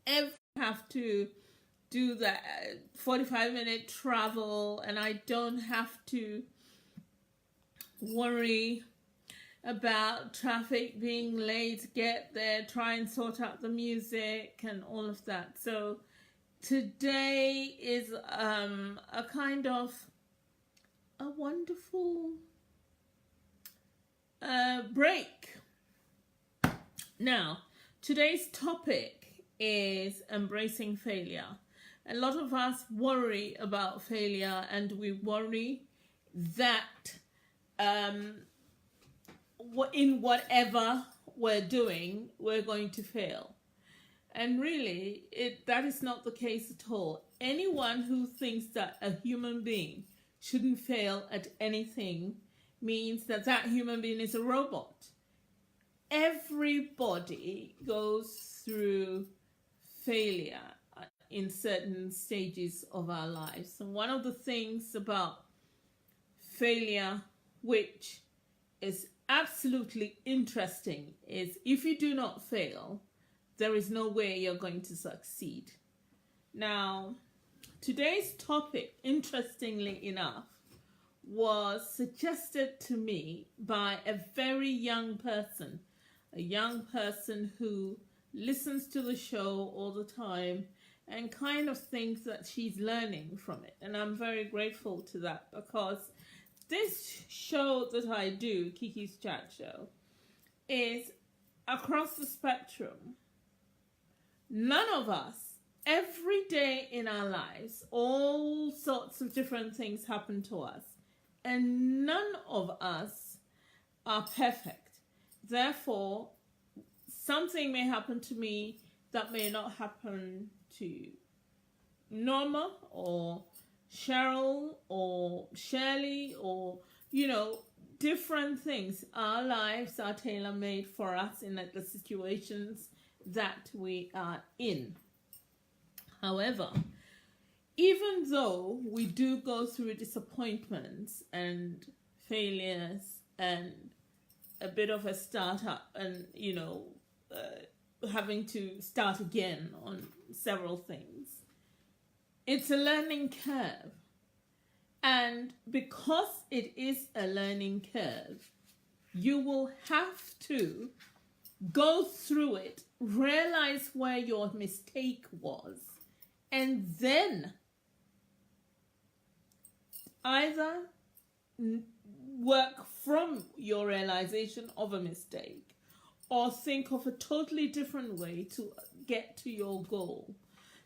ever have to do that 45-minute travel, and I don't have to worry about traffic, being late to get there, try and sort out the music and all of that. So today is a kind of a wonderful break. Now, today's topic is embracing failure. A lot of us worry about failure, and we worry that in whatever we're doing, we're going to fail. And really, that is not the case at all. Anyone who thinks that a human being shouldn't fail at anything means that that human being is a robot. Everybody goes through failure in certain stages of our lives. And one of the things about failure, which is absolutely interesting, is if you do not fail, there is no way you're going to succeed. Now, today's topic, interestingly enough, was suggested to me by a very young person, a young person who listens to the show all the time and kind of thinks that she's learning from it. And I'm very grateful to that, because this show that I do, Kiki's Chat Show, is across the spectrum. None of us, every day in our lives, all sorts of different things happen to us, and none of us are perfect. Therefore, something may happen to me that may not happen to Norma or Cheryl or Shirley, or, different things. Our lives are tailor-made for us in the situations that we are in. However, even though we do go through disappointments and failures and a bit of a startup and, having to start again on several things, it's a learning curve. And because it is a learning curve, you will have to go through it, realize where your mistake was, and then either work from your realization of a mistake or think of a totally different way to get to your goal.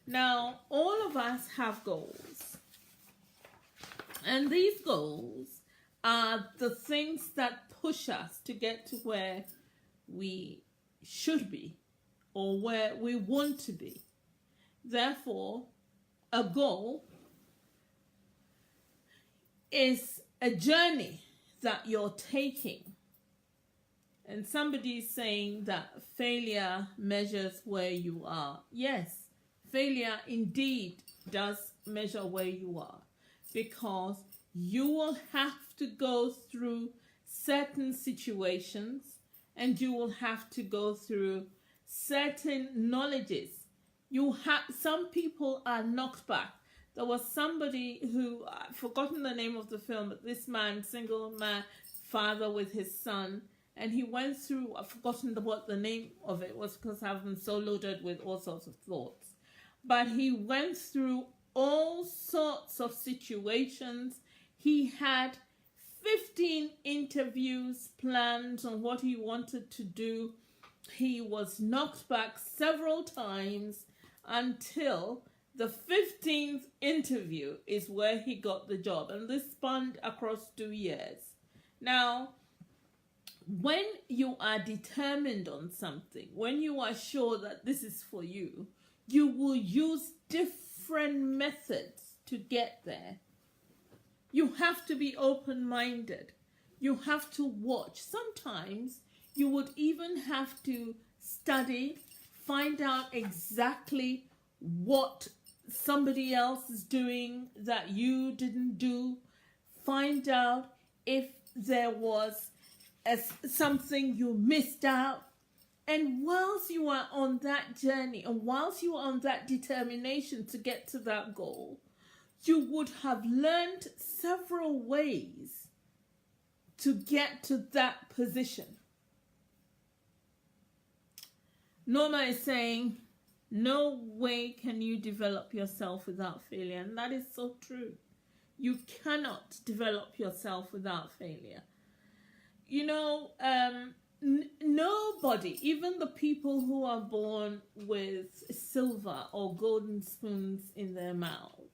Now, all of us have goals, and these goals are the things that push us to get to where we should be or where we want to be. Therefore, a goal is a journey that you're taking. And somebody is saying that failure measures where you are. Yes, failure indeed does measure where you are, because you will have to go through certain situations, and you will have to go through certain knowledges. Some people are knocked back. There was somebody who, I've forgotten the name of the film, but this man, single man, father with his son, and he went through, I've forgotten what the name of it was, because I've been so loaded with all sorts of thoughts. But he went through all sorts of situations. He had 15 interviews planned on what he wanted to do. He was knocked back several times until the 15th interview is where he got the job. And this spanned across 2 years. Now, when you are determined on something, when you are sure that this is for you, you will use different methods to get there. You have to be open-minded. You have to watch. Sometimes you would even have to study, find out exactly what somebody else is doing that you didn't do, find out if there was something you missed out, And whilst you are on that journey, and whilst you are on that determination to get to that goal, you would have learned several ways to get to that position. Norma is saying, no way can you develop yourself without failure. And that is so true. You cannot develop yourself without failure. You know, nobody, even the people who are born with silver or golden spoons in their mouths,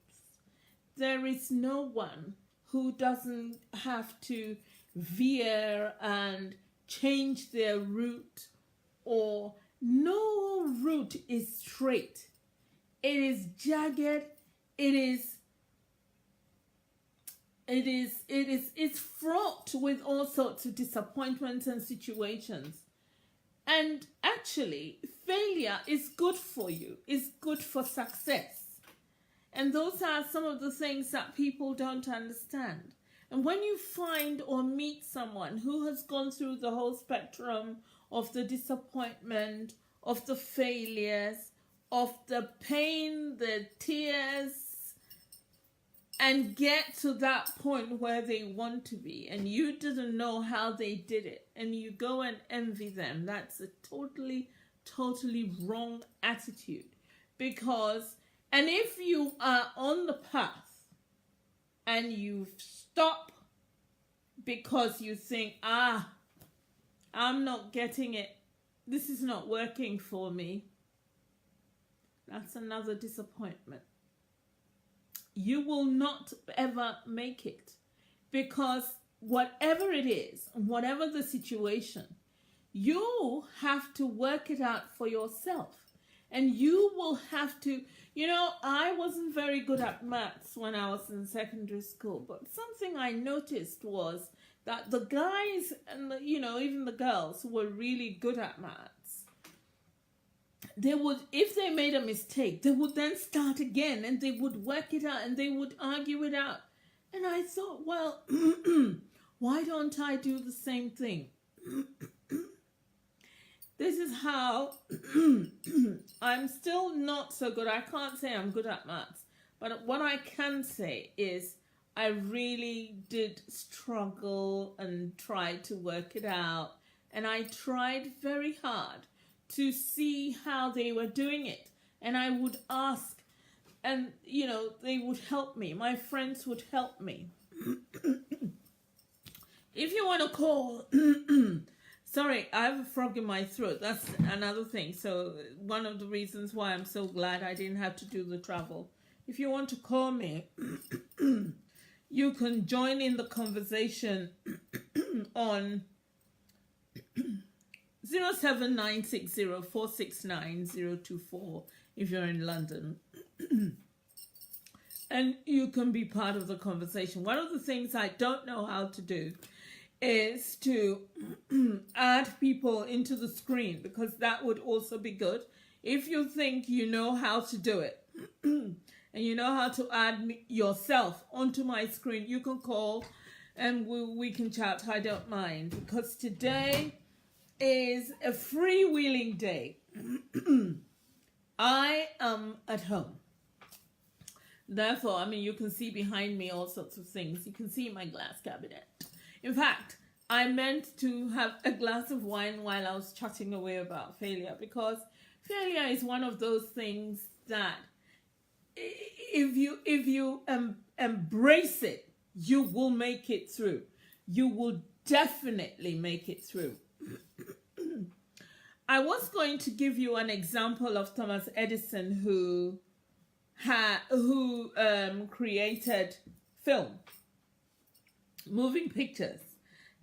there is no one who doesn't have to veer and change their route, or no route is straight. It is jagged. It's fraught with all sorts of disappointments and situations. And actually, failure is good for you. It's good for success. And those are some of the things that people don't understand. And when you find or meet someone who has gone through the whole spectrum of the disappointment, of the failures, of the pain, the tears, and get to that point where they want to be, and you didn't know how they did it, and you go and envy them, that's a totally wrong attitude. Because, and if you are on the path and you stop because you think, I'm not getting it, this is not working for me, that's another disappointment. You will not ever make it, because whatever it is, whatever the situation, you have to work it out for yourself. And you will have to, you know, I wasn't very good at maths when I was in secondary school, but something I noticed was that the guys and the, you know, even the girls who were really good at maths, they would, if they made a mistake, they would then start again and they would work it out and they would argue it out. And I thought, well, why don't I do the same thing? This is how I'm still not so good. I can't say I'm good at maths, but what I can say is I really did struggle and try to work it out. And I tried very hard to see how they were doing it. And I would ask, and, you know, they would help me. My friends would help me. If you want to call... Sorry, I have a frog in my throat. That's another thing. So one of the reasons why I'm so glad I didn't have to do the travel. If you want to call me, you can join in the conversation on 07960469024 if you're in London. And you can be part of the conversation. One of the things I don't know how to do is to add people into the screen, because that would also be good. If you think you know how to do it and you know how to add yourself onto my screen, you can call and we can chat. I don't mind, because today is a freewheeling day. I am at home. Therefore, I mean, you can see behind me all sorts of things. You can see my glass cabinet. In fact, I meant to have a glass of wine while I was chatting away about failure, because failure is one of those things that if you embrace it, you will make it through. You will definitely make it through. I was going to give you an example of Thomas Edison, who created film, moving pictures.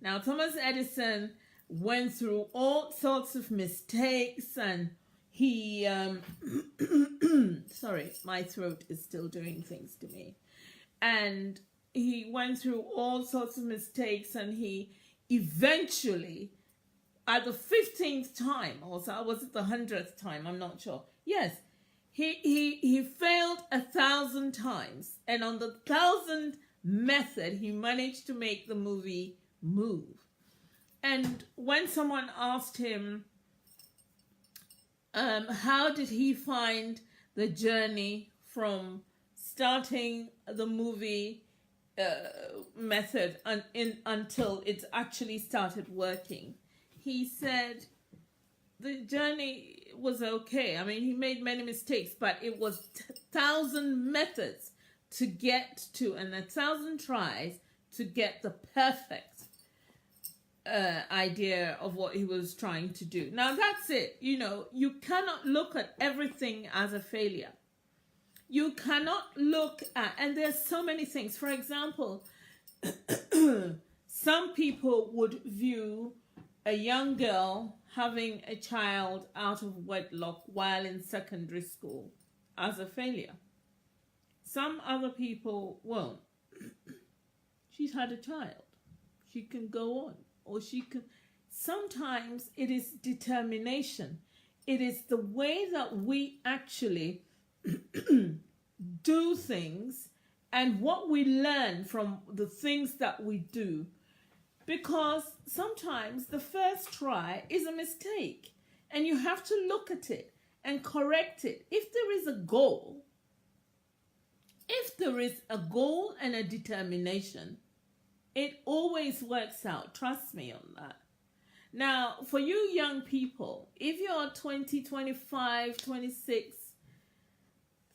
Now, Thomas Edison went through all sorts of mistakes, and he, sorry, my throat is still doing things to me. And he went through all sorts of mistakes, and he eventually, at the 15th time, or was it the 100th time? I'm not sure. Yes, he failed 1,000 times, and on the 1,000th method, he managed to make the movie move. And when someone asked him, how did he find the journey from starting the movie method until it actually started working. He said the journey was okay. I mean, he made many mistakes, but it was 1,000 methods to get to, and 1,000 tries to get the perfect idea of what he was trying to do. Now that's it. You know, you cannot look at everything as a failure. You cannot look at, and there's so many things. For example, some people would view a young girl having a child out of wedlock while in secondary school as a failure. Some other people won't. She's had a child. She can go on. Or she can. Sometimes it is determination. It is the way that we actually do things and what we learn from the things that we do. Because sometimes the first try is a mistake and you have to look at it and correct it. If there is a goal and a determination, it always works out. Trust me on that. Now, for you young people, if you're 20, 25, 26,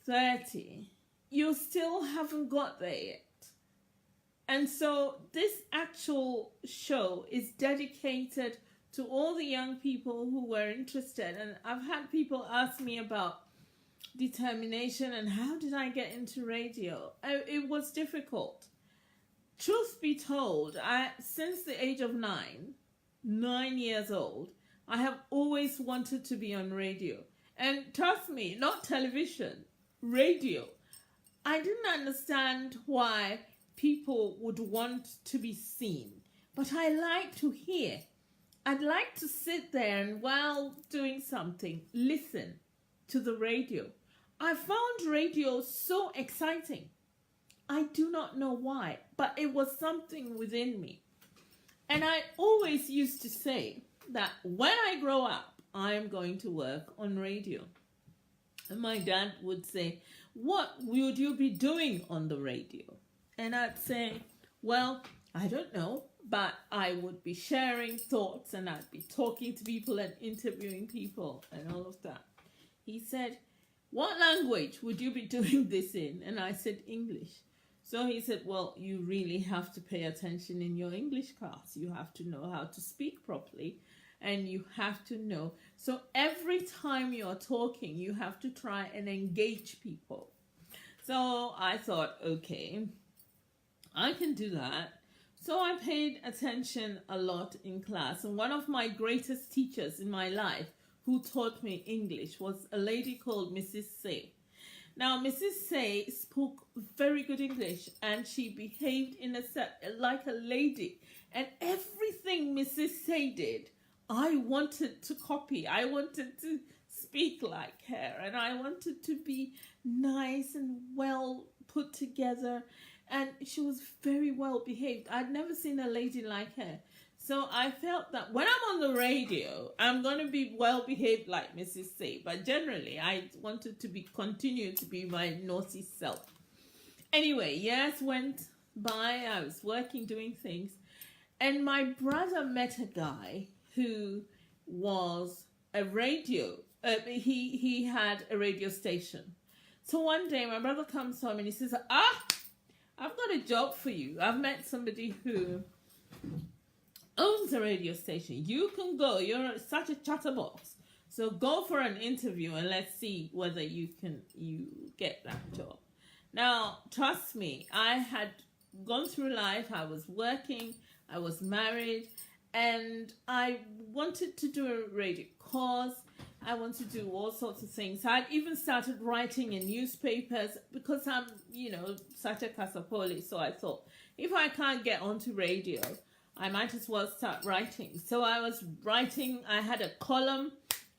30, you still haven't got there yet. And so this actual show is dedicated to all the young people who were interested. And I've had people ask me about determination and how did I get into radio? It was difficult. Truth be told, since the age of 9 years old, I have always wanted to be on radio. And trust me, not television, radio. I didn't understand why people would want to be seen, but I like to hear. I'd like to sit there and while doing something, listen to the radio. I found radio so exciting. I do not know why, but it was something within me. And I always used to say that when I grow up, I am going to work on radio. And my dad would say, what would you be doing on the radio? And I'd say, well, I don't know, but I would be sharing thoughts and I'd be talking to people and interviewing people and all of that. He said, what language would you be doing this in? And I said, English. So he said, well, you really have to pay attention in your English class. You have to know how to speak properly and you have to know. So every time you're talking, you have to try and engage people. So I thought, okay, I can do that. So I paid attention a lot in class. And one of my greatest teachers in my life who taught me English was a lady called Mrs. Say. Now, Mrs. Say spoke very good English and she behaved like a lady. And everything Mrs. Say did, I wanted to copy. I wanted to speak like her and I wanted to be nice and well put together. And she was very well behaved. I'd never seen a lady like her. So I felt that when I'm on the radio, I'm going to be well behaved like Mrs. Say. But generally, I wanted to continue to be my naughty self. Anyway, years went by. I was working, doing things. And my brother met a guy who was a radio. He had a radio station. So one day, my brother comes home and he says, I've got a job for you. I've met somebody who owns a radio station. You can go. You're such a chatterbox. So go for an interview and let's see whether you get that job. Now, trust me, I had gone through life. I was working. I was married. And I wanted to do a radio course. I wanted to do all sorts of things. I'd even started writing in newspapers because I'm, such a Kasapoli. So I thought, if I can't get onto radio, I might as well start writing. So I was writing. I had a column.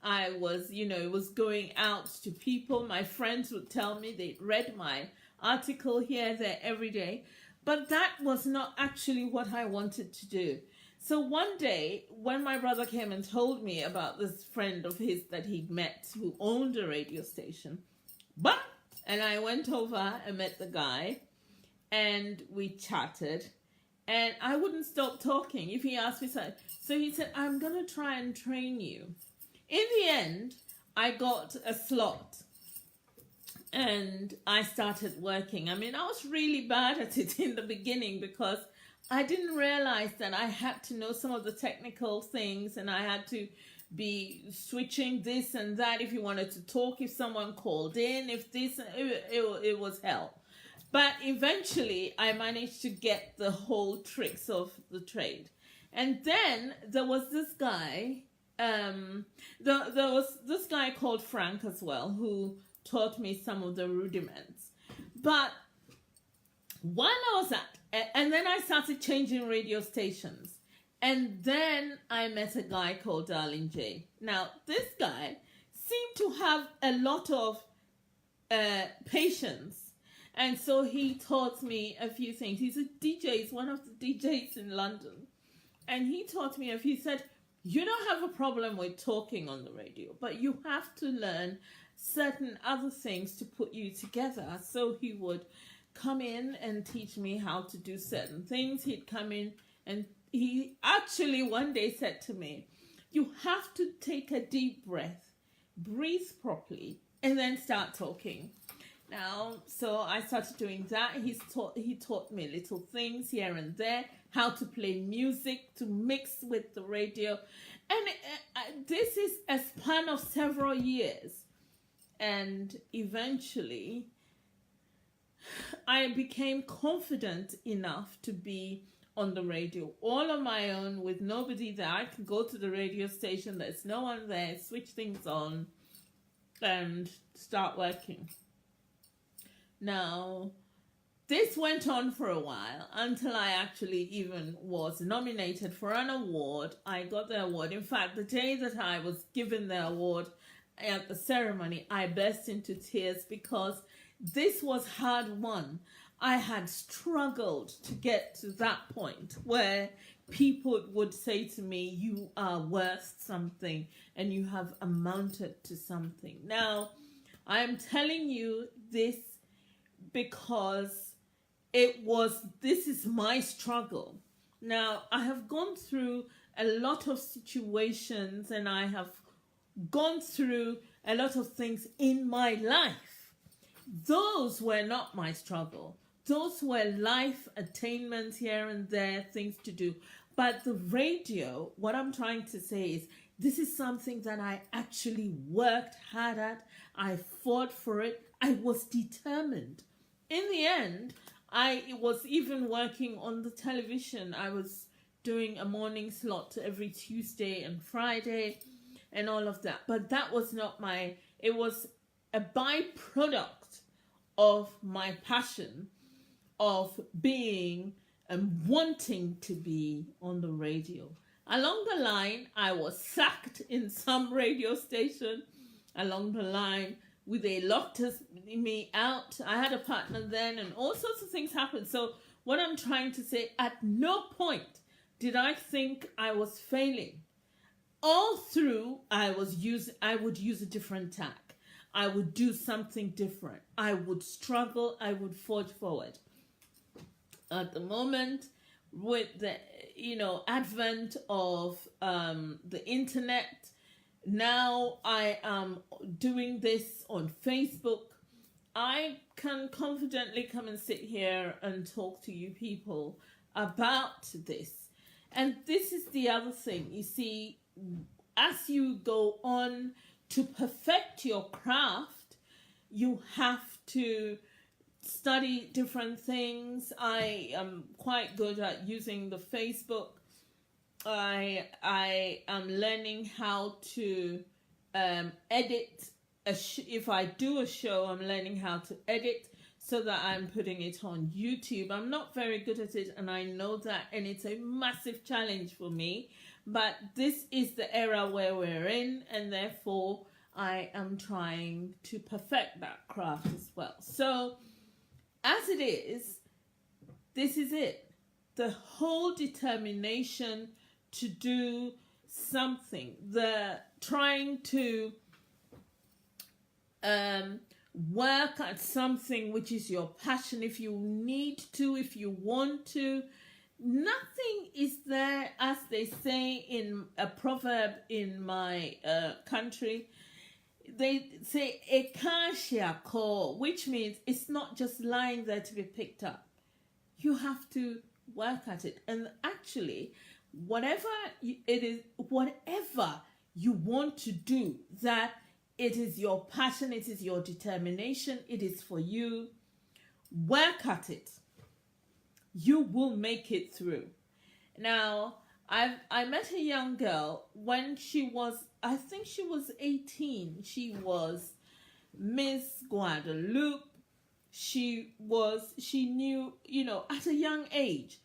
I was, it was going out to people. My friends would tell me they'd read my article here, there, every day. But that was not actually what I wanted to do. So one day, when my brother came and told me about this friend of his that he'd met who owned a radio station, and I went over and met the guy, and we chatted, and I wouldn't stop talking if he asked me something. So he said, I'm going to try and train you. In the end, I got a slot, and I started working. I mean, I was really bad at it in the beginning because I didn't realize that I had to know some of the technical things, and I had to be switching this and that if you wanted to talk, if someone called in, if this, it was hell. But eventually I managed to get the whole tricks of the trade. And then there was this guy, there was this guy called Frank as well, who taught me some of the rudiments. But while I was and then I started changing radio stations. And then I met a guy called Darling J. Now, this guy seemed to have a lot of patience. And so he taught me a few things. He's a DJ. He's one of the DJs in London. And he taught me he said, you don't have a problem with talking on the radio, but you have to learn certain other things to put you together. So he would come in and teach me how to do certain things. He'd come in and he actually one day said to me, you have to take a deep breath, breathe properly, and then start talking. Now, so I started doing that. He taught me little things here and there, how to play music, to mix with the radio. And this is a span of several years. And eventually, I became confident enough to be on the radio all on my own with nobody there. I can go to the radio station, there's no one there, switch things on and start working. Now, this went on for a while until I actually even was nominated for an award. I got the award. In fact, the day that I was given the award at the ceremony, I burst into tears because this was hard won. I had struggled to get to that point where people would say to me, you are worth something and you have amounted to something. Now, I am telling you this because this is my struggle. Now, I have gone through a lot of situations and I have gone through a lot of things in my life. Those were not my struggle. Those were life attainments here and there, things to do. But the radio, what I'm trying to say is, this is something that I actually worked hard at. I fought for it. I was determined. In the end, I was even working on the television. I was doing a morning slot every Tuesday and Friday and all of that. But that was not it was a byproduct of my passion of being and wanting to be on the radio. Along the line, I was sacked in some radio station. Along the line, they locked me out. I had a partner then, and all sorts of things happened. So what I'm trying to say, at no point did I think I was failing. All through, I would use a different tack. I would do something different. I would struggle. I would forge forward. At the moment, with the advent of the internet, now I am doing this on Facebook. I can confidently come and sit here and talk to you people about this. And this is the other thing. You see, as you go on to perfect your craft, you have to study different things. I am quite good at using the Facebook. I am learning how to edit. If I do a show, I'm learning how to edit so that I'm putting it on YouTube. I'm not very good at it, and I know that, and it's a massive challenge for me. But this is the era where we're in, and therefore I am trying to perfect that craft as well. So, as it is, this is it. The whole determination to do something, the trying to work at something which is your passion, if you need to, if you want to. Nothing is there, as they say in a proverb in my country. They say "ekashiako," which means it's not just lying there to be picked up. You have to work at it. And actually, whatever you want to do, that it is your passion, it is your determination, it is for you, work at it. You will make it through. Now, I met a young girl when I think she was 18. She was Miss Guadeloupe. She knew, at a young age.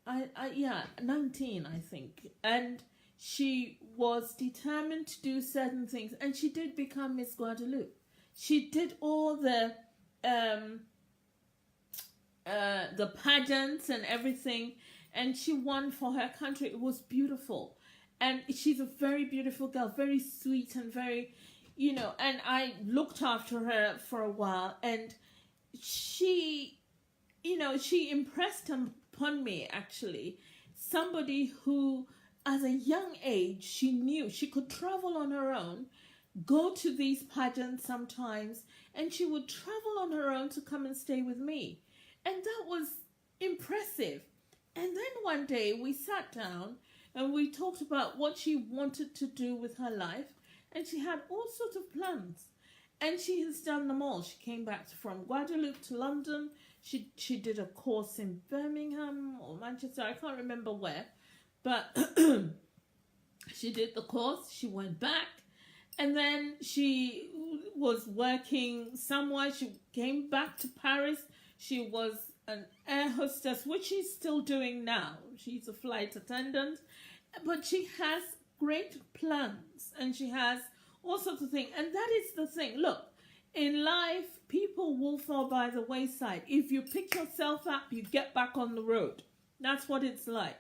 19, I think. And she was determined to do certain things, and she did become Miss Guadeloupe. She did all the pageants and everything, and she won for her country. It was beautiful. And she's a very beautiful girl, very sweet and very, and I looked after her for a while, and she impressed upon me, actually. Somebody who, as a young age, she knew she could travel on her own, go to these pageants sometimes, and she would travel on her own to come and stay with me. And that was impressive. And then one day we sat down and we talked about what she wanted to do with her life. And she had all sorts of plans. And she has done them all. She came back from Guadeloupe to London. She did a course in Birmingham or Manchester. I can't remember where. But she did the course. She went back. And then she was working somewhere. She came back to Paris. She was an air hostess, which she's still doing now. She's a flight attendant. But she has great plans, and she has all sorts of things. And that is the thing. Look, in life, people will fall by the wayside. If you pick yourself up, you get back on the road. That's what it's like.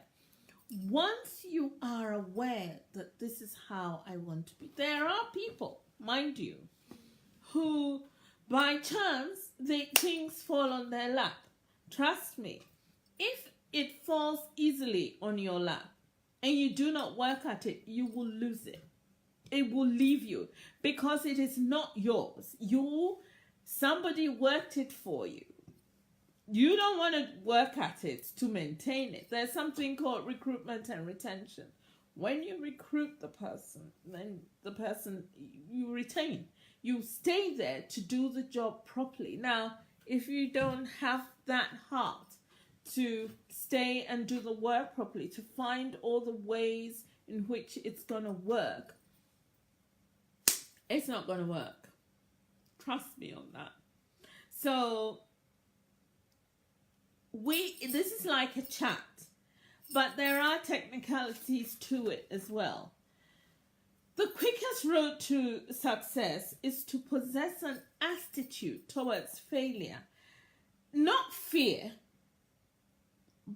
Once you are aware that this is how I want to be, there are people, mind you, who by chance things fall on their lap. Trust me, if it falls easily on your lap and you do not work at it, you will lose it. It will leave you because it is not yours. Somebody worked it for you. You don't want to work at it to maintain it. There's something called recruitment and retention. When you recruit the person, then the person you retain. You stay there to do the job properly. Now, if you don't have that heart to stay and do the work properly, to find all the ways in which it's going to work, it's not going to work. Trust me on that. So, this is like a chat, but there are technicalities to it as well. The quickest road to success is to possess an attitude towards failure. Not fear,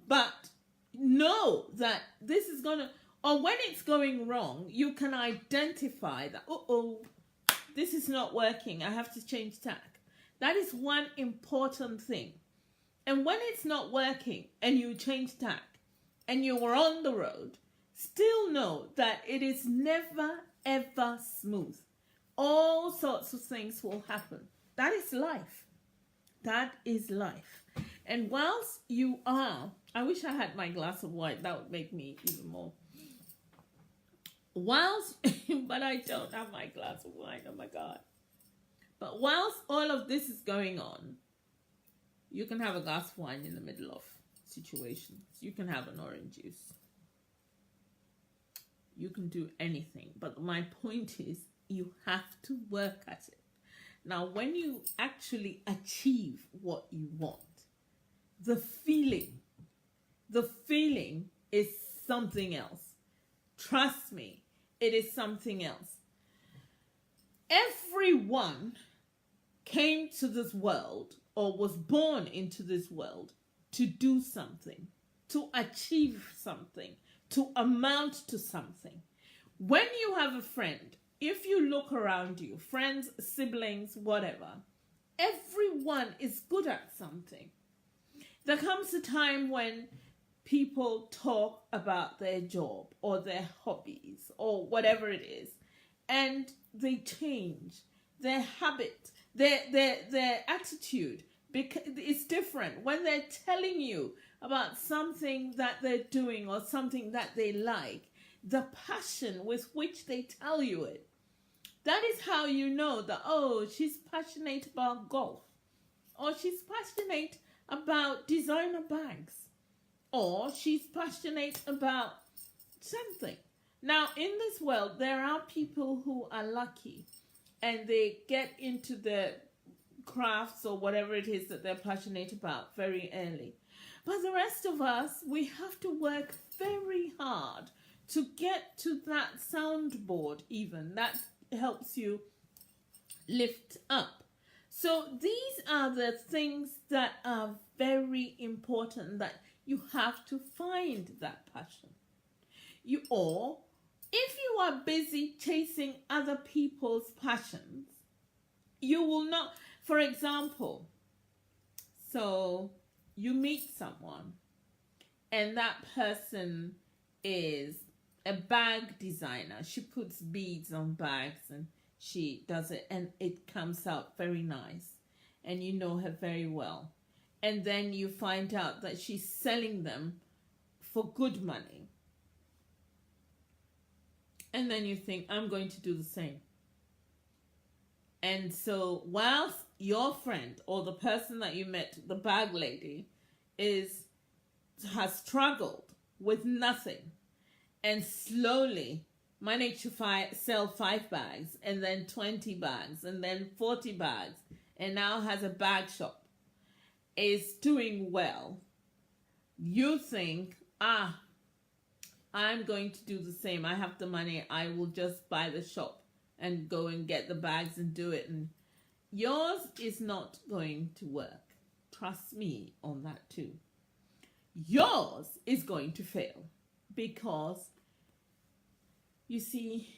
but know that this is going to, or when it's going wrong, you can identify that, this is not working. I have to change tack. That is one important thing. And when it's not working and you change tack and you are on the road, still know that it is never, ever smooth. All sorts of things will happen. That is life. That is life. And whilst you are, I wish I had my glass of wine. That would make me even more. But I don't have my glass of wine. Oh my God. But whilst all of this is going on, you can have a glass of wine in the middle of situations. You can have an orange juice. You can do anything. But my point is, you have to work at it. Now, when you actually achieve what you want, the feeling is something else. Trust me, it is something else. Everyone came to this world or was born into this world to do something, to achieve something, to amount to something. When you have a friend, if you look around you, friends, siblings, whatever, everyone is good at something. There comes a time when people talk about their job or their hobbies or whatever it is, and they change their habit, their attitude, because it's different when they're telling you about something that they're doing or something that they like. The passion with which they tell you it, that is how you know that, oh, she's passionate about golf, or she's passionate about designer bags, or she's passionate about something. Now, in this world, there are people who are lucky and they get into the crafts or whatever it is that they're passionate about very early. But the rest of us, we have to work very hard to get to that soundboard even that helps you lift up. So these are the things that are very important, that you have to find that passion. Or if you are busy chasing other people's passions, you will not. For example, so you meet someone and that person is a bag designer. She puts beads on bags and she does it and it comes out very nice, and you know her very well. And then you find out that she's selling them for good money. And then you think, I'm going to do the same. And so whilst your friend or the person that you met, the bag lady, has struggled with nothing and slowly managed to sell 5 bags and then 20 bags and then 40 bags and now has a bag shop, is doing well, you think, I'm going to do the same. I have the money. I will just buy the shop and go and get the bags and do it. And yours is not going to work. Trust me on that too. Yours is going to fail because, you see,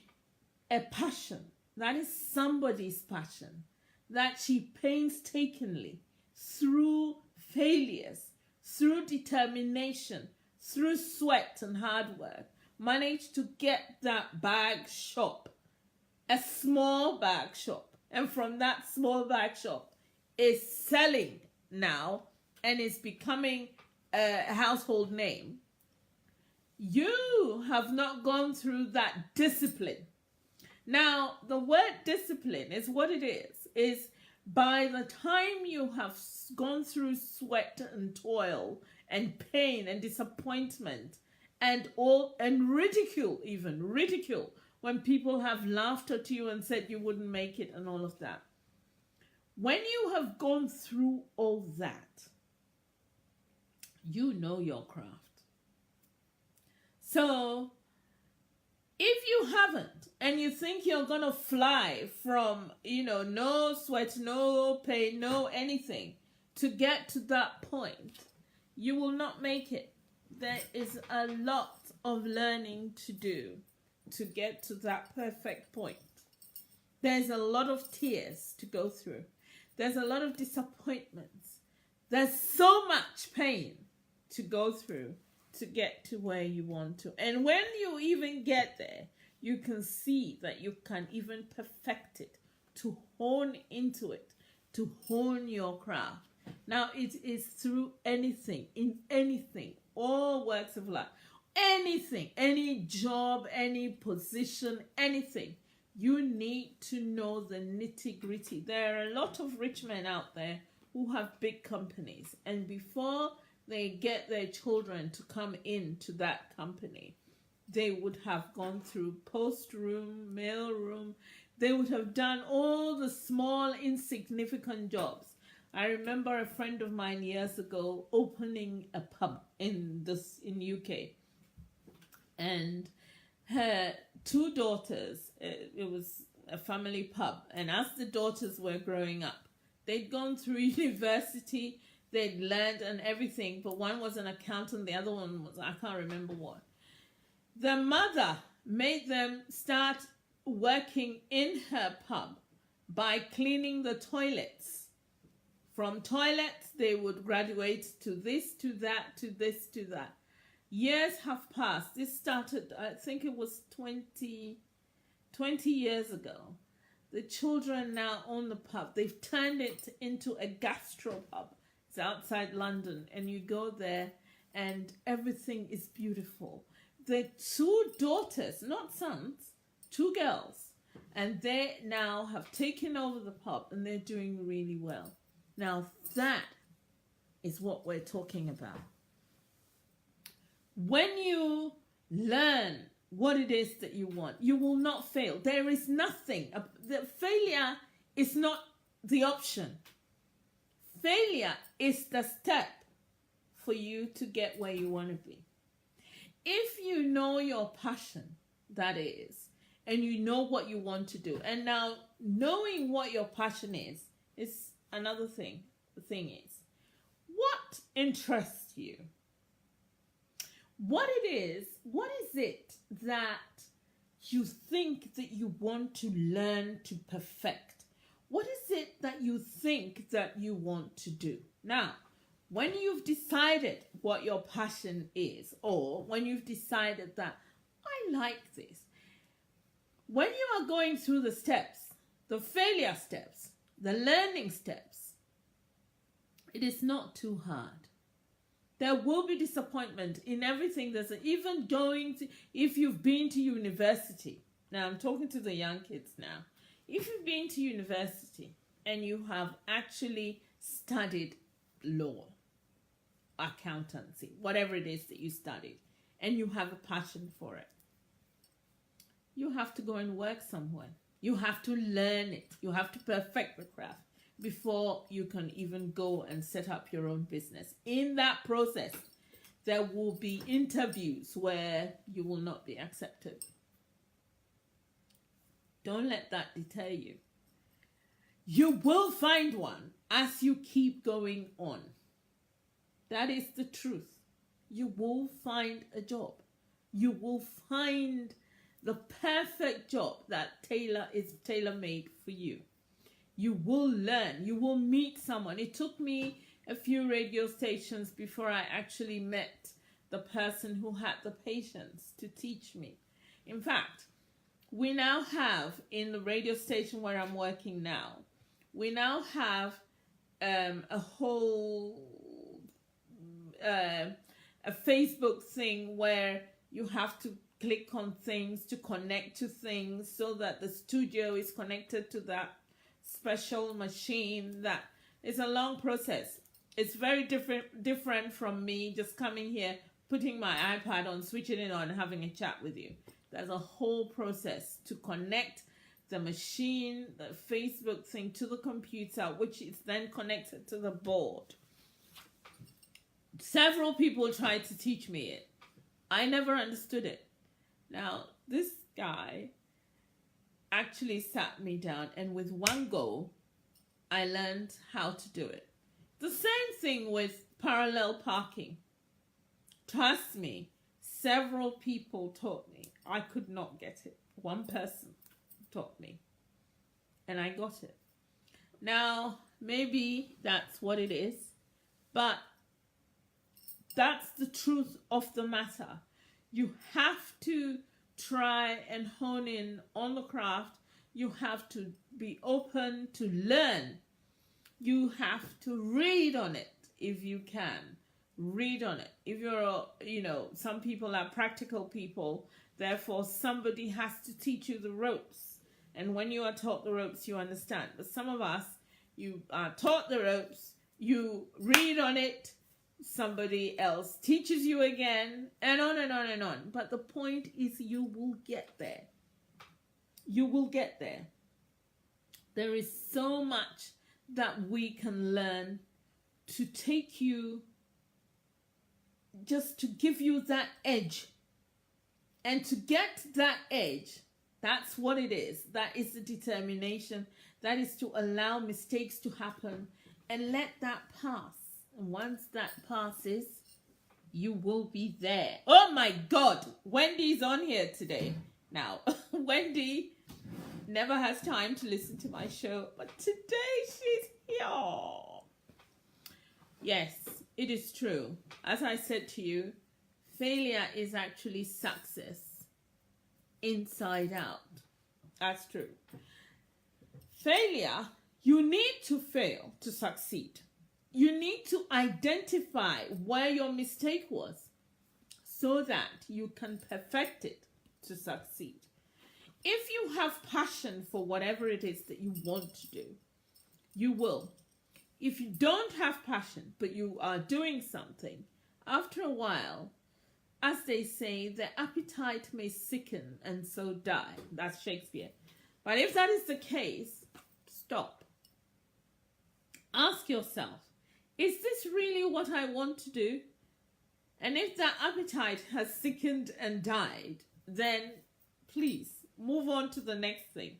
a passion, that is somebody's passion, that she painstakingly, through failures, through determination, through sweat and hard work, managed to get that bag shop, a small bag shop. And from that small bag shop is selling now and is becoming a household name. You have not gone through that discipline. Now, the word discipline is what it is by the time you have gone through sweat and toil and pain and disappointment and ridicule, when people have laughed at you and said you wouldn't make it and all of that. When you have gone through all that, you know your craft. So if you haven't and you think you're going to fly from, no sweat, no pain, no anything to get to that point, you will not make it. There is a lot of learning to do to get to that perfect point. There's a lot of tears to go through. There's a lot of disappointments. There's so much pain to go through to get to where you want to. And when you even get there, you can see that you can even perfect it, to hone into it, to hone your craft. Now, it is through anything, in anything, all works of life, anything, any job, any position, anything. You need to know the nitty-gritty. There are a lot of rich men out there who have big companies, and before they get their children to come into that company, they would have gone through post room, mail room. They would have done all the small, insignificant jobs. I remember a friend of mine years ago opening a pub in UK, and her 2 daughters, it was a family pub, and as the daughters were growing up, they'd gone through university, they'd learned and everything, but one was an accountant, the other one was, I can't remember what. The mother made them start working in her pub by cleaning the toilets. From toilets, they would graduate to this, to that, to this, to that. Years have passed. This started, I think it was 20 years ago. The children now own the pub. They've turned it into a gastropub. It's outside London, and you go there and everything is beautiful. The two daughters, not sons, two girls, and they now have taken over the pub and they're doing really well. Now that is what we're talking about. When you learn what it is that you want, you will not fail. There is nothing. The failure is not the option. Failure is the step for you to get where you want to be. If you know your passion, that is, and you know what you want to do, and now knowing what your passion is another thing. The thing is, what interests you? What is it that you think that you want to learn to perfect? What is it that you think that you want to do? Now, when you've decided what your passion is, or when you've decided that I like this, when you are going through the steps, the failure steps, the learning steps, it is not too hard. There will be disappointment in everything. Even going to, if you've been to university. Now I'm talking to the young kids now. If you've been to university and you have actually studied law, accountancy, whatever it is that you studied, and you have a passion for it, you have to go and work somewhere. You have to learn it. You have to perfect the craft before you can even go and set up your own business. In that process, there will be interviews where you will not be accepted. Don't let that deter you. You will find one as you keep going on. That is the truth. You will find a job. You will find the perfect job that is tailor-made for you. You will learn. You will meet someone. It took me a few radio stations before I actually met the person who had the patience to teach me. In fact, we now have, in the radio station where I'm working now, we now have a whole a Facebook thing where you have to click on things to connect to things so that the studio is connected to that special machine. That is a long process. It's very different from me just coming here, putting my iPad on, switching it on, and having a chat with you. There's a whole process to connect the machine, the Facebook thing, to the computer, which is then connected to the board. Several people tried to teach me it. I never understood it. Now, this guy actually sat me down, and with one go, I learned how to do it. The same thing with parallel parking. Trust me, several people taught me. I could not get it. One person taught me, and I got it. Now, maybe that's what it is, but that's the truth of the matter. You have to try and hone in on the craft. You have to be open to learn. You have to read on it if you can. Read on it. If you're, some people are practical people, therefore somebody has to teach you the ropes. And when you are taught the ropes, you understand. But some of us, you are taught the ropes, you read on it, somebody else teaches you again, and on and on and on. But the point is, you will get there. You will get there. There is so much that we can learn to take you, just to give you that edge. And to get that edge, that's what it is. That is the determination. That is to allow mistakes to happen and let that pass. And once that passes, you will be there. Oh my God, Wendy's on here today. Now, Wendy never has time to listen to my show, but today she's here. Yes, it is true. As I said to you, failure is actually success inside out. That's true. Failure, you need to fail to succeed. You need to identify where your mistake was so that you can perfect it to succeed. If you have passion for whatever it is that you want to do, you will. If you don't have passion, but you are doing something, after a while, as they say, the appetite may sicken and so die. That's Shakespeare. But if that is the case, stop. Ask yourself, is this really what I want to do? And if that appetite has sickened and died, then please move on to the next thing.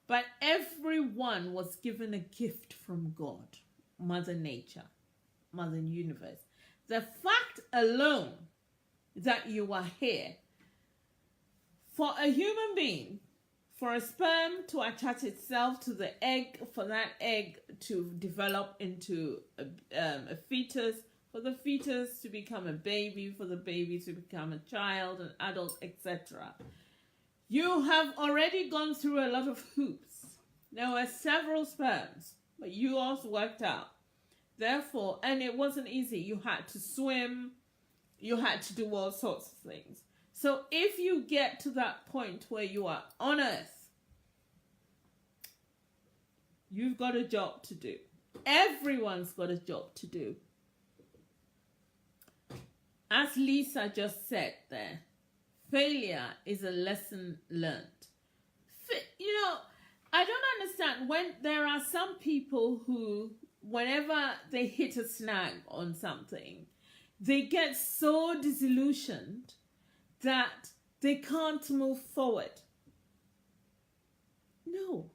But everyone was given a gift from God, Mother Nature, Mother Universe. The fact alone that you are here, for a human being, for a sperm to attach itself to the egg, for that egg to develop into a fetus, for the fetus to become a baby, for the baby to become a child, an adult, etc. You have already gone through a lot of hoops. There were several sperms, but yours worked out. Therefore, and it wasn't easy. You had to swim. You had to do all sorts of things. So if you get to that point where you are on earth, you've got a job to do. Everyone's got a job to do. As Lisa just said there, failure is a lesson learned. You know, I don't understand when there are some people who, whenever they hit a snag on something, they get so disillusioned that they can't move forward. No.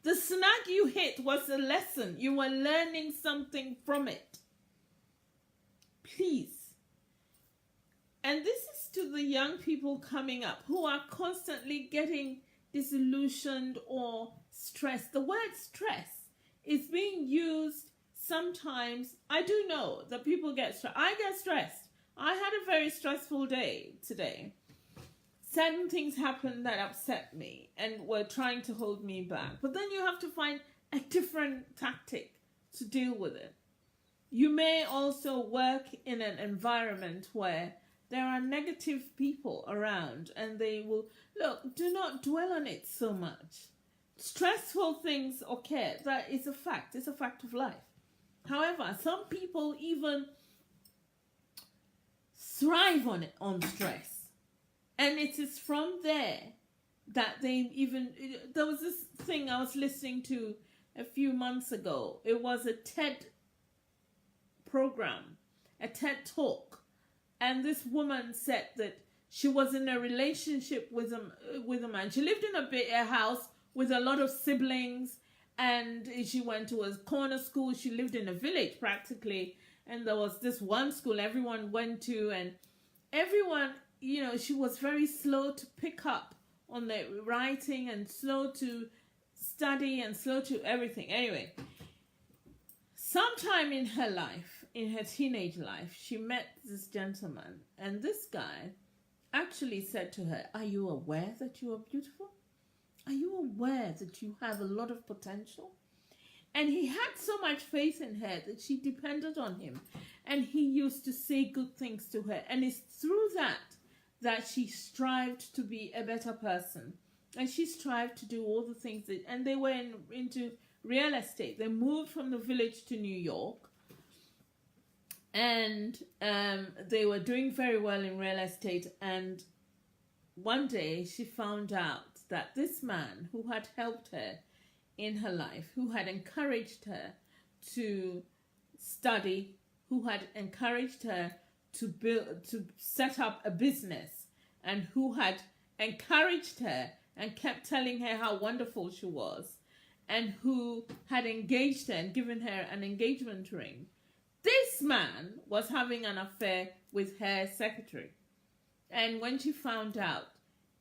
The snag you hit was a lesson. You were learning something from it. Please. And this is to the young people coming up who are constantly getting disillusioned or stressed. The word stress is being used sometimes. I do know that people get stressed. I get stressed. I had a very stressful day today. Certain things happened that upset me and were trying to hold me back. But then you have to find a different tactic to deal with it. You may also work in an environment where there are negative people around and they will, look, do not dwell on it so much. Stressful things occur. That is a fact. It's a fact of life. However, some people even thrive on stress. And it is from there that they even... There was this thing I was listening to a few months ago. It was a TED program, a TED talk. And this woman said that she was in a relationship with a man. She lived in a house with a lot of siblings. And she went to a corner school. She lived in a village practically. And there was this one school everyone went to. And everyone... You know, she was very slow to pick up on the writing and slow to study and slow to everything. Anyway, sometime in her life, in her teenage life, she met this gentleman. And this guy actually said to her, are you aware that you are beautiful? Are you aware that you have a lot of potential? And he had so much faith in her that she depended on him. And he used to say good things to her. And it's through that she strived to be a better person. And she strived to do all the things that... And they were into real estate. They moved from the village to New York. And they were doing very well in real estate. And one day she found out that this man who had helped her in her life, who had encouraged her to study, who had encouraged her to set up a business, and who had encouraged her and kept telling her how wonderful she was, and who had engaged her and given her an engagement ring, This man was having an affair with her secretary. And when she found out,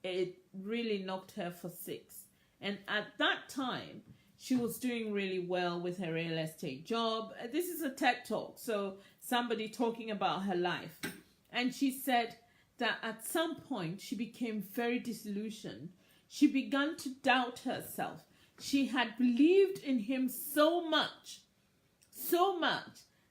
it really knocked her for six. And at that time, she was doing really well with her real estate job. This is a TED Talk, so somebody talking about her life. And she said that at some point, she became very disillusioned. She began to doubt herself. She had believed in him so much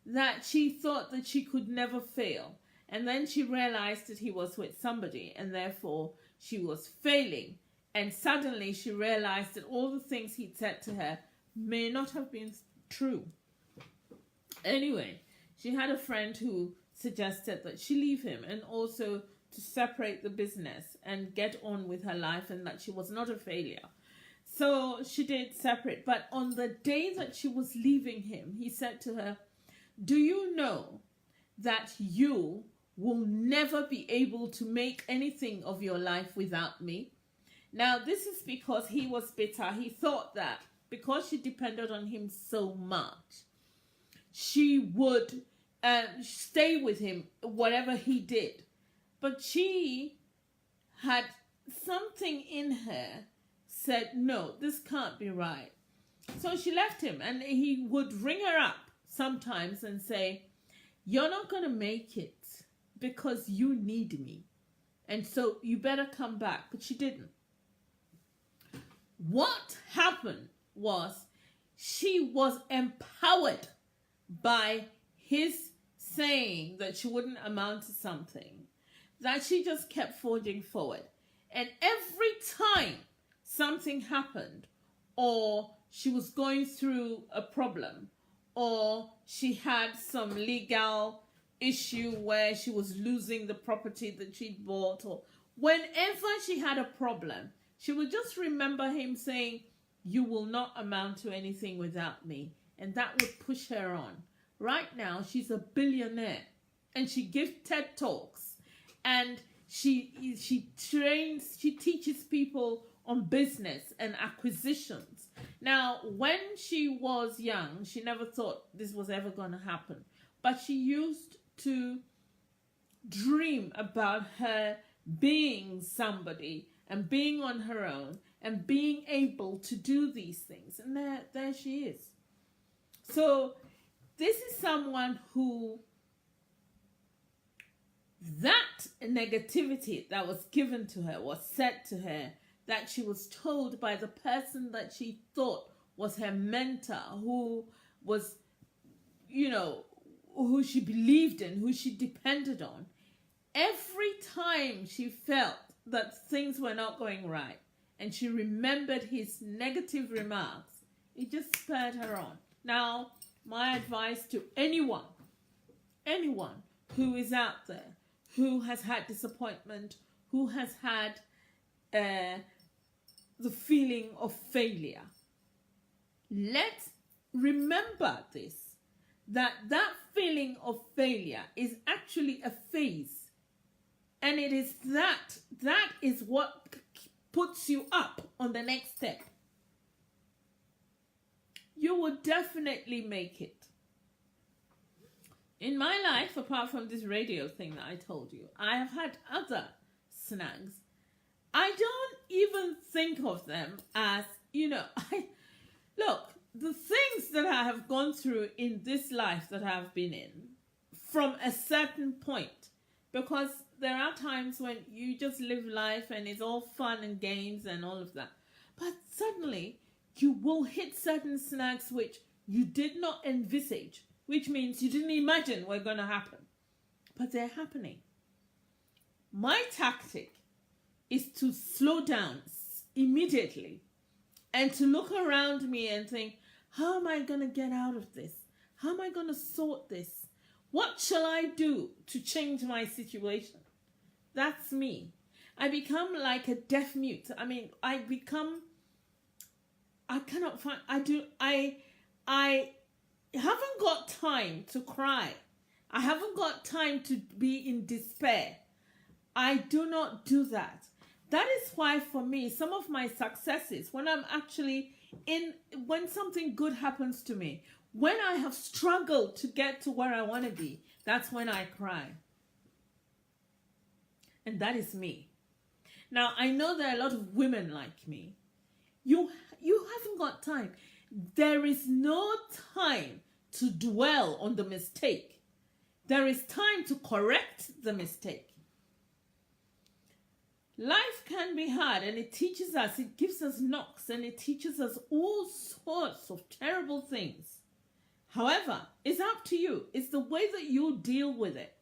that she thought that she could never fail. And then she realized that he was with somebody, and therefore she was failing. And suddenly she realized that all the things he'd said to her may not have been true. Anyway, she had a friend who suggested that she leave him, and also to separate the business and get on with her life, and that she was not a failure. So she did separate. But on the day that she was leaving him, he said to her, "Do you know that you will never be able to make anything of your life without me?" Now, this is because he was bitter. He thought that because she depended on him so much, she would stay with him, whatever he did. But she had something in her said, no, this can't be right. So she left him, and he would ring her up sometimes and say, "You're not going to make it because you need me. And so you better come back." But she didn't. What happened was she was empowered by his saying that she wouldn't amount to something, that she just kept forging forward. And every time something happened, or she was going through a problem, or she had some legal issue where she was losing the property that she'd bought, or whenever she had a problem, she would just remember him saying, "You will not amount to anything without me." And that would push her on. Right now, she's a billionaire, and she gives TED Talks, and she teaches people on business and acquisitions. Now, when she was young, she never thought this was ever going to happen. But she used to dream about her being somebody and being on her own and being able to do these things. And there she is. So this is someone who, that negativity that was given to her, was said to her, that she was told by the person that she thought was her mentor, who was, who she believed in, who she depended on. Every time she felt that things were not going right, and she remembered his negative remarks, it just spurred her on. Now, my advice to anyone who is out there, who has had disappointment, who has had the feeling of failure, let's remember this, that feeling of failure is actually a phase. And it is that is what puts you up on the next step. You will definitely make it. In my life, apart from this radio thing that I told you, I have had other snags. I don't even think of them as, look, the things that I have gone through in this life that I've been in, from a certain point, because there are times when you just live life and it's all fun and games and all of that. But suddenly, you will hit certain snags which you did not envisage, which means you didn't imagine were going to happen. But they're happening. My tactic is to slow down immediately and to look around me and think, how am I going to get out of this? How am I going to sort this? What shall I do to change my situation? That's me. I become like a deaf mute. I haven't got time to cry. I haven't got time to be in despair. I do not do that. That is why, for me, some of my successes, when something good happens to me, When I have struggled to get to where I want to be, that's when I cry. And that is me. Now, I know there are a lot of women like me. You haven't got time. There is no time to dwell on the mistake. There is time to correct the mistake. Life can be hard, and it teaches us, it gives us knocks, and it teaches us all sorts of terrible things. However, it's up to you. It's the way that you deal with it.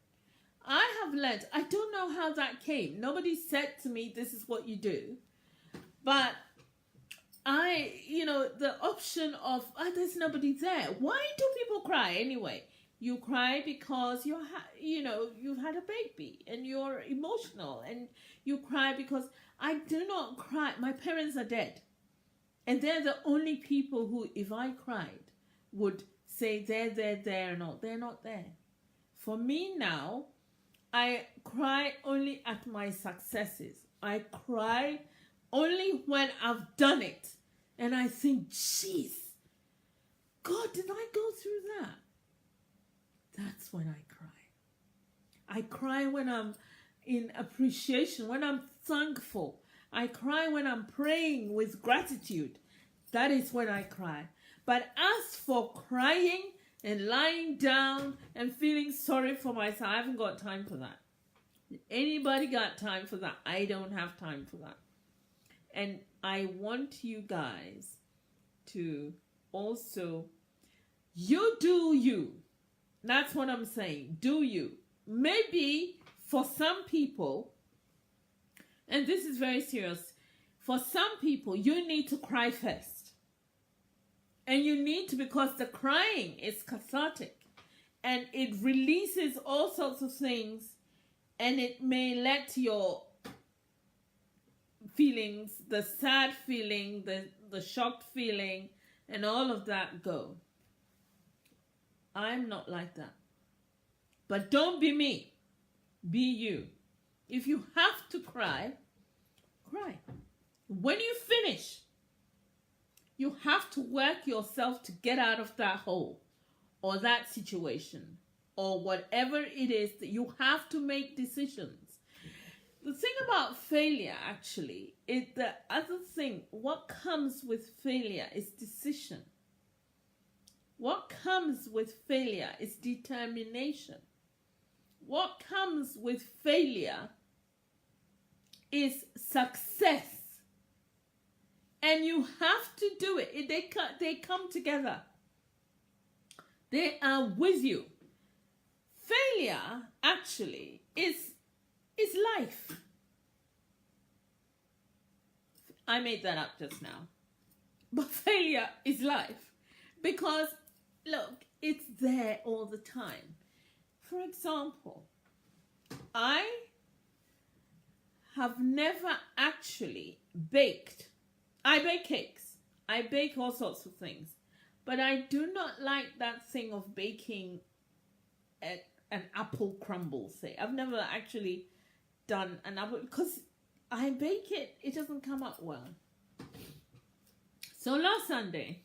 I have learned, I don't know how that came. Nobody said to me, this is what you do. But the option of, there's nobody there. Why do people cry anyway? You cry because you've had a baby and you're emotional, and you cry because I do not cry. My parents are dead, and they're the only people who, if I cried, would say they're not there. For me now, I cry only at my successes. I cry only when I've done it, and I think, jeez, God, did I go through that? That's when I cry. I cry when I'm in appreciation, when I'm thankful. I cry when I'm praying with gratitude. That is when I cry. But as for crying and lying down and feeling sorry for myself, I haven't got time for that. Anybody got time for that? I don't have time for that. And I want you guys to also, you do you. That's what I'm saying. Do you. Maybe for some people, and this is very serious, for some people, you need to cry first. And you need to, because the crying is cathartic. And it releases all sorts of things. And it may let your feelings, the sad feeling, the shocked feeling, and all of that go. I'm not like that. But don't be me. Be you. If you have to cry, cry. When you finish, you have to work yourself to get out of that hole or that situation or whatever it is that you have to make decisions. The thing about failure, actually, is the other thing. What comes with failure is decision. What comes with failure is determination. What comes with failure is success. And you have to do it. They come together. They are with you. Failure, actually, is life. I made that up just now. But failure is life. Because, look, it's there all the time. For example, I have never actually baked. I bake cakes. I bake all sorts of things. But I do not like that thing of baking an apple crumble, say. I've never actually done an apple, because I bake it, it doesn't come up well. So last Sunday,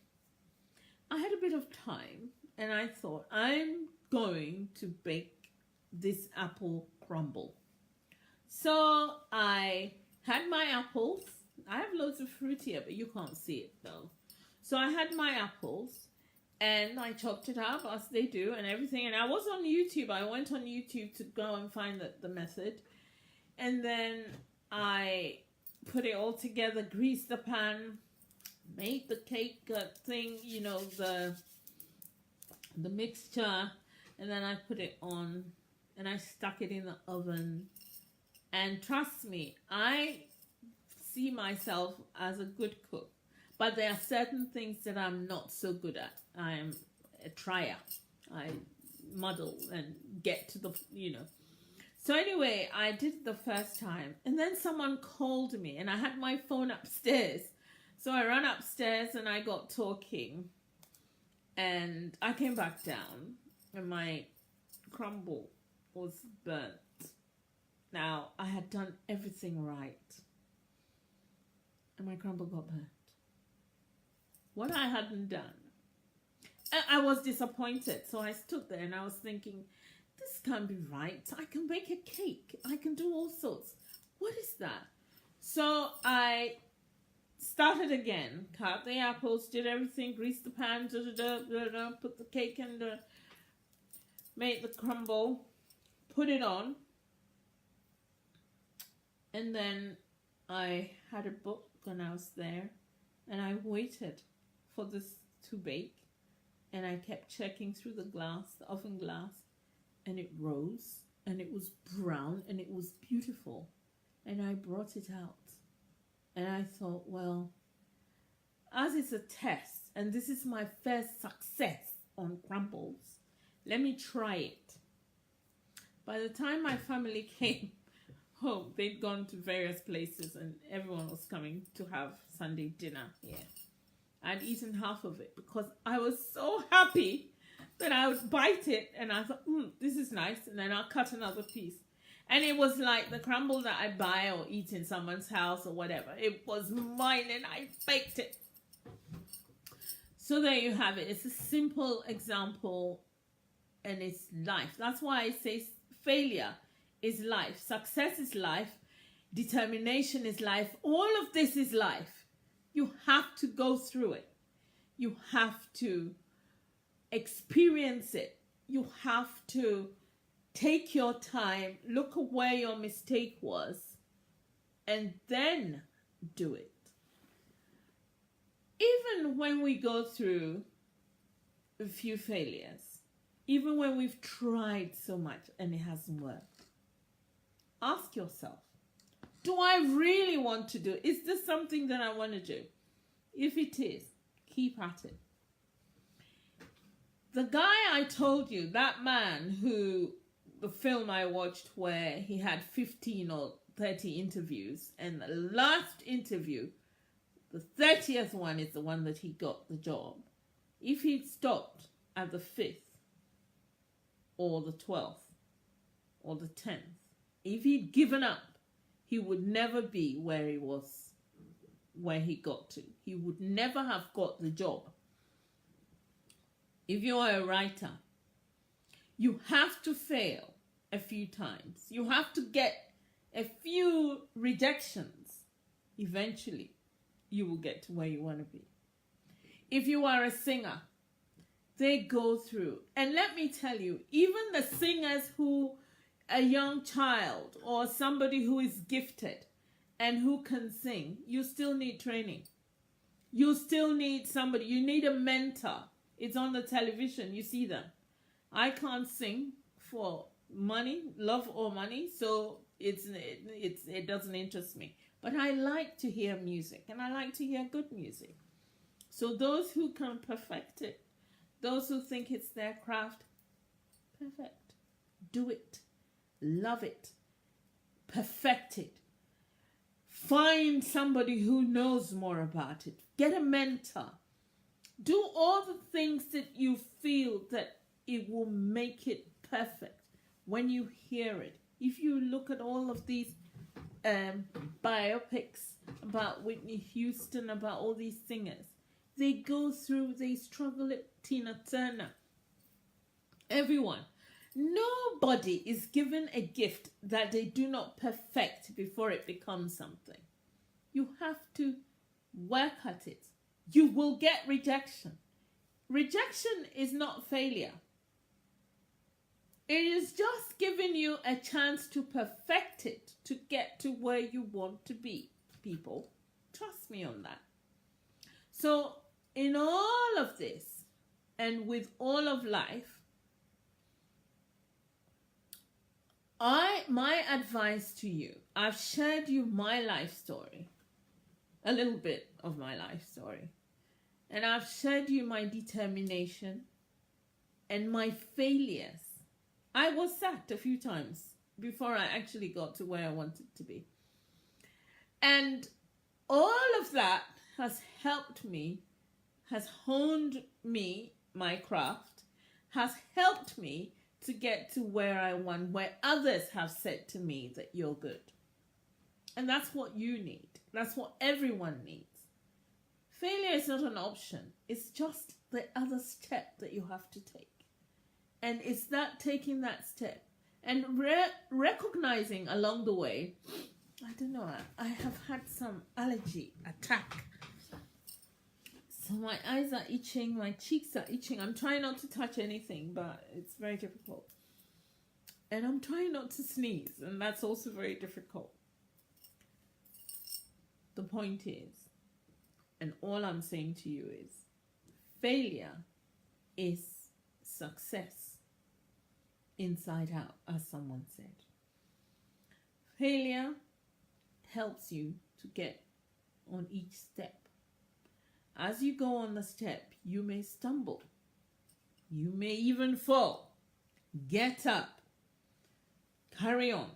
I had a bit of time, and I thought, I'm going to bake this apple crumble. So I had my apples. I have loads of fruit here, but you can't see it though. So I had my apples, and I chopped it up as they do and everything. And I was on YouTube. I went on YouTube to go and find the method. And then I put it all together, greased the pan, made the cake thing, the mixture. And then I put it on and I stuck it in the oven. And trust me, I see myself as a good cook. But there are certain things that I'm not so good at. I am a trier. I muddle and get to the, So anyway, I did it the first time. And then someone called me, and I had my phone upstairs. So I ran upstairs and I got talking. And I came back down, and my crumble was burnt. Now, I had done everything right. And my crumble got burnt. What I hadn't done. I was disappointed. So I stood there and I was thinking, this can't be right. I can bake a cake. I can do all sorts. What is that? So I started again, cut the apples, did everything, greased the pan, put the cake in the, made the crumble, put it on. And then I had a book and I was there and I waited for this to bake. And I kept checking through the glass, the oven glass, and it rose and it was brown and it was beautiful. And I brought it out. And I thought, well, as it's a test, and this is my first success on crumbles, let me try it. By the time my family came home, they'd gone to various places and everyone was coming to have Sunday dinner here. I'd eaten half of it because I was so happy that I would bite it and I thought, this is nice, and then I'll cut another piece. And it was like the crumble that I buy or eat in someone's house or whatever. It was mine and I baked it. So there you have it. It's a simple example and it's life. That's why I say failure is life. Success is life. Determination is life. All of this is life. You have to go through it. You have to experience it. You have to take your time, look at where your mistake was, and then do it. Even when we go through a few failures, even when we've tried so much and it hasn't worked, ask yourself, do I really want to do it? Is this something that I want to do? If it is, keep at it. The guy I told you, that man who, the film I watched where he had 15 or 30 interviews, and the last interview, the 30th one, is the one that he got the job. If he'd stopped at the 5th or the 12th or the 10th, if he'd given up, he would never be where he was, where he got to. He would never have got the job. If you are a writer, you have to fail a few times. You have to get a few rejections. Eventually, you will get to where you want to be. If you are a singer, they go through. And let me tell you, even the singers who, a young child or somebody who is gifted and who can sing, you still need training. You still need somebody. You need a mentor. It's on the television. You see them. I can't sing for money, love or money, so it doesn't interest me. But I like to hear music, and I like to hear good music. So those who can perfect it, those who think it's their craft, perfect. Do it. Love it. Perfect it. Find somebody who knows more about it. Get a mentor. Do all the things that you feel that it will make it perfect when you hear it. If you look at all of these biopics about Whitney Houston, about all these singers, they go through, they struggle it. Tina Turner, everyone. Nobody is given a gift that they do not perfect before it becomes something. You have to work at it. You will get rejection. Rejection is not failure. It is just giving you a chance to perfect it, to get to where you want to be. People, trust me on that. So in all of this, and with all of life, my advice to you, I've shared you my life story, a little bit of my life story, and I've shared you my determination and my failures. I was sacked a few times before I actually got to where I wanted to be. And all of that has helped me, has honed me, my craft, has helped me to get to where I want, where others have said to me that you're good. And that's what you need. That's what everyone needs. Failure is not an option. It's just the other step that you have to take. And it's that taking that step and recognizing along the way, I don't know, I have had some allergy attack. So my eyes are itching, my cheeks are itching. I'm trying not to touch anything, but it's very difficult. And I'm trying not to sneeze, and that's also very difficult. The point is, and all I'm saying to you is, failure is success inside out, as someone said. Failure helps you to get on each step. As you go on the step, you may stumble. You may even fall. Get up. Carry on.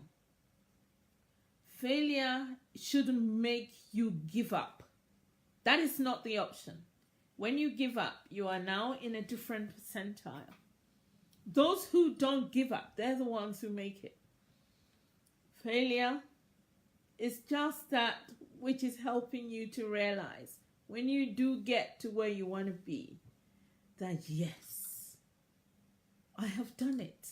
Failure shouldn't make you give up. That is not the option. When you give up, you are now in a different percentile. Those who don't give up, they're the ones who make it. Failure is just that which is helping you to realize when you do get to where you want to be, that yes, I have done it.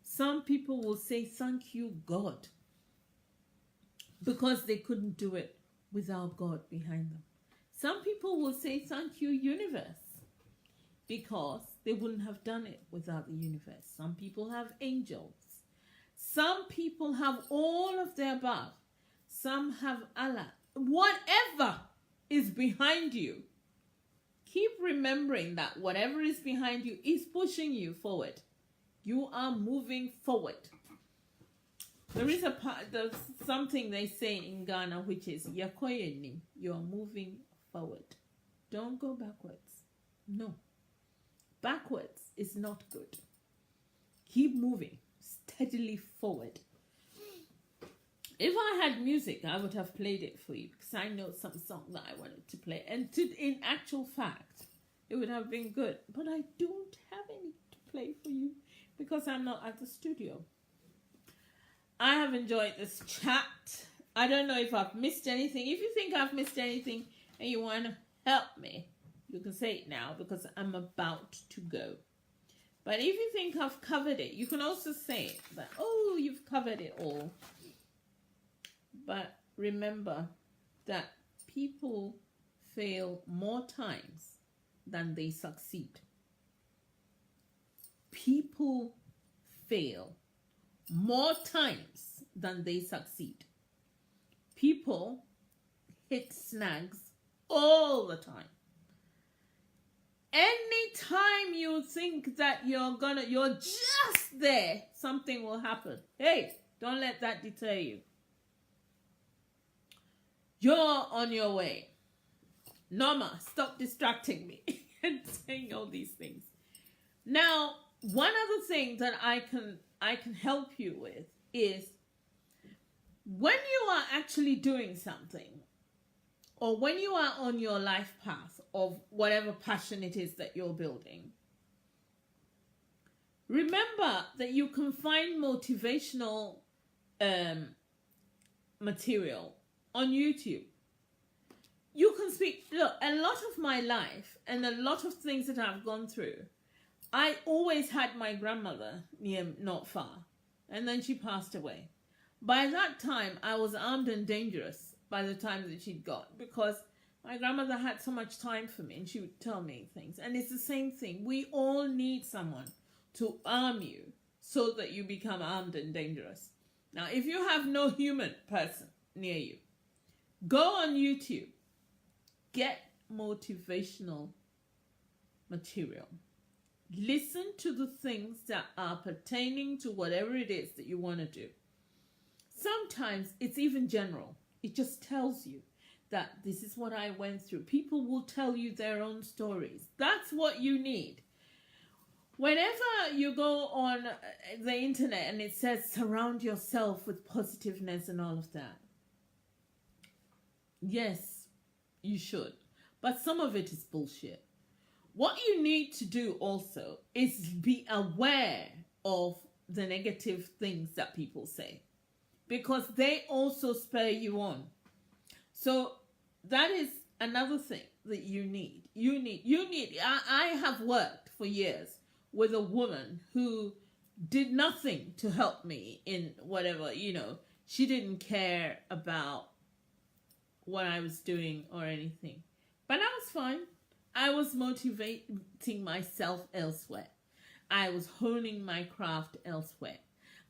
Some people will say, thank you, God, because they couldn't do it without God behind them. Some people will say, thank you, universe, because they wouldn't have done it without the universe. Some people have angels. Some people have all of the above. Some have Allah. Whatever is behind you, keep remembering that whatever is behind you is pushing you forward. You are moving forward. There is there's something they say in Ghana, which is yakoyeni. You are moving forward. Don't go backwards. No. Backwards is not good. Keep moving steadily forward. If I had music, I would have played it for you, because I know some song that I wanted to play. And in actual fact, it would have been good. But I don't have any to play for you because I'm not at the studio. I have enjoyed this chat. I don't know if I've missed anything. If you think I've missed anything and you want to help me, you can say it now because I'm about to go. But if you think I've covered it, you can also say that, oh, you've covered it all. But remember that people fail more times than they succeed. People fail more times than they succeed. People hit snags all the time. Anytime you think that you're just there, something will happen. Hey, don't let that deter you. You're on your way. Norma, stop distracting me and saying all these things. Now, one other thing that I can help you with is when you are actually doing something, or when you are on your life path of whatever passion it is that you're building, remember that you can find motivational material on YouTube. You can speak. Look, a lot of my life and a lot of things that I've gone through, I always had my grandmother near, not far, and then she passed away. By that time, I was armed and dangerous by the time that she'd gone, because my grandmother had so much time for me and she would tell me things. And it's the same thing. We all need someone to arm you so that you become armed and dangerous. Now, if you have no human person near you, go on YouTube, get motivational material. Listen to the things that are pertaining to whatever it is that you want to do. Sometimes it's even general. It just tells you that this is what I went through. People will tell you their own stories. That's what you need. Whenever you go on the internet and it says surround yourself with positiveness and all of that, yes, you should. But some of it is bullshit. What you need to do also is be aware of the negative things that people say, because they also spur you on. So that is another thing. that you need. I have worked for years with a woman who did nothing to help me in whatever, she didn't care about what I was doing or anything. But I was fine. I was motivating myself elsewhere. I was honing my craft elsewhere.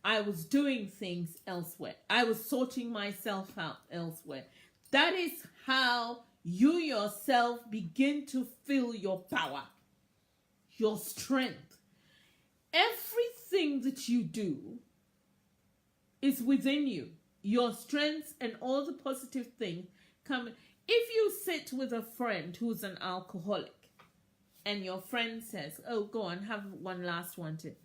I was doing things elsewhere. I was sorting myself out elsewhere. That is how you yourself begin to feel your power, your strength. Everything that you do is within you. Your strengths and all the positive things come. If you sit with a friend who's an alcoholic and your friend says, oh, go on, have one last one too.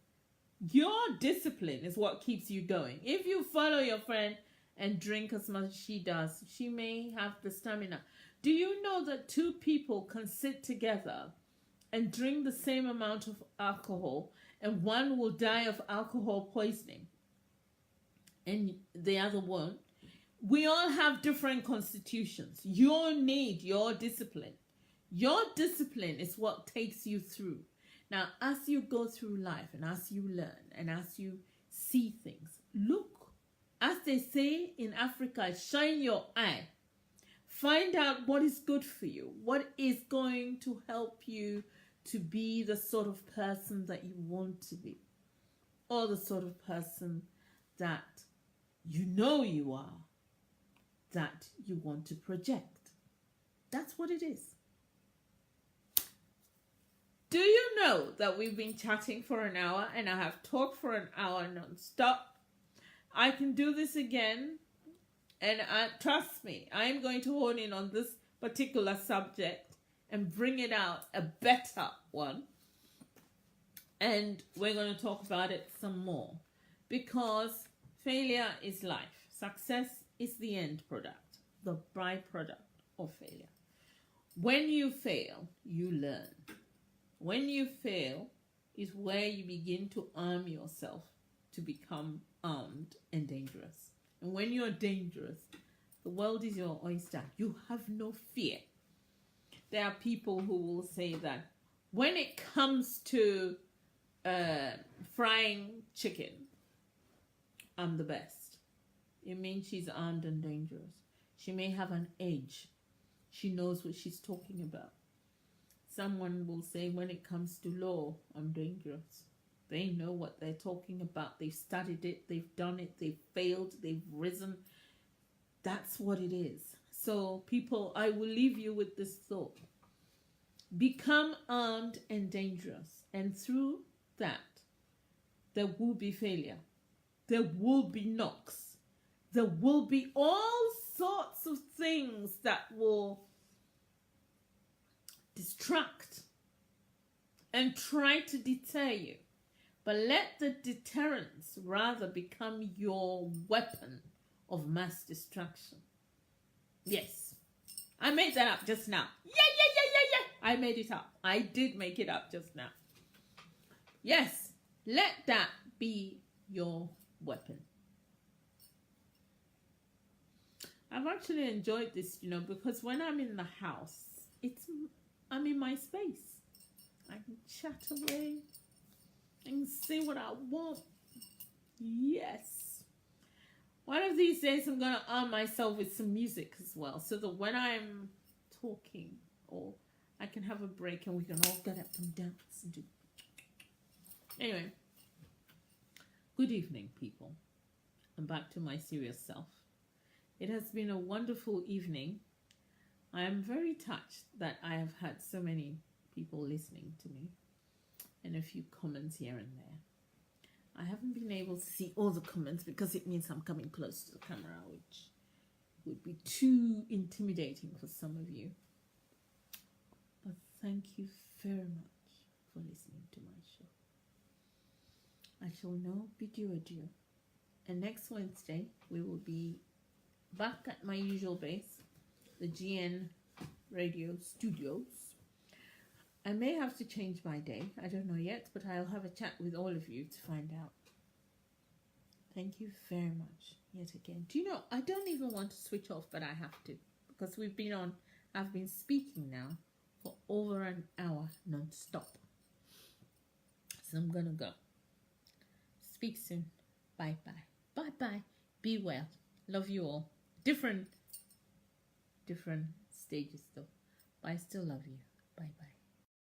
Your discipline is what keeps you going. If you follow your friend and drink as much as she does, she may have the stamina. Do you know that two people can sit together and drink the same amount of alcohol and one will die of alcohol poisoning and the other won't? We all have different constitutions. You need your discipline. Your discipline is what takes you through. Now, as you go through life and as you learn and as you see things, look, as they say in Africa, shine your eye. Find out what is good for you, what is going to help you to be the sort of person that you want to be, or the sort of person that you are, that you want to project. That's what it is. Do you know that we've been chatting for an hour and I have talked for an hour non-stop? I can do this again, and trust me, I'm going to hone in on this particular subject and bring it out a better one. And we're going to talk about it some more, because failure is life. Success is the end product, the byproduct of failure. When you fail, you learn. When you fail is where you begin to arm yourself to become armed and dangerous. And when you're dangerous, the world is your oyster. You have no fear. There are people who will say that when it comes to frying chicken, I'm the best. It means she's armed and dangerous. She may have an edge. She knows what she's talking about. Someone will say, when it comes to law, I'm dangerous. They know what they're talking about. They've studied it. They've done it. They've failed. They've risen. That's what it is. So people, I will leave you with this thought. Become armed and dangerous. And through that, there will be failure. There will be knocks. There will be all sorts of things that will distract and try to deter you. But let the deterrence rather become your weapon of mass destruction. Yes. I made that up just now. Yeah. I made it up. I did make it up just now. Yes. Let that be your weapon. I've actually enjoyed this, because when I'm in the house, I'm in my space. I can chat away. I can say what I want. Yes. One of these days, I'm going to arm myself with some music as well, so that when I'm talking, or I can have a break and we can all get up and dance and do. Anyway, good evening, people. I'm back to my serious self. It has been a wonderful evening. I am very touched that I have had so many people listening to me and a few comments here and there. I haven't been able to see all the comments because it means I'm coming close to the camera, which would be too intimidating for some of you. But thank you very much for listening to my show. I shall now bid you adieu. And next Wednesday, we will be back at my usual base, the GN Radio Studios. I may have to change my day. I don't know yet, but I'll have a chat with all of you to find out. Thank you very much yet again. Do you know, I don't even want to switch off, but I have to, because we've been on I've been speaking now for over an hour non-stop. So I'm gonna go. Speak soon. Bye-bye. Bye-bye. Be well. Love you all. Different stages though. But I still love you. Bye-bye.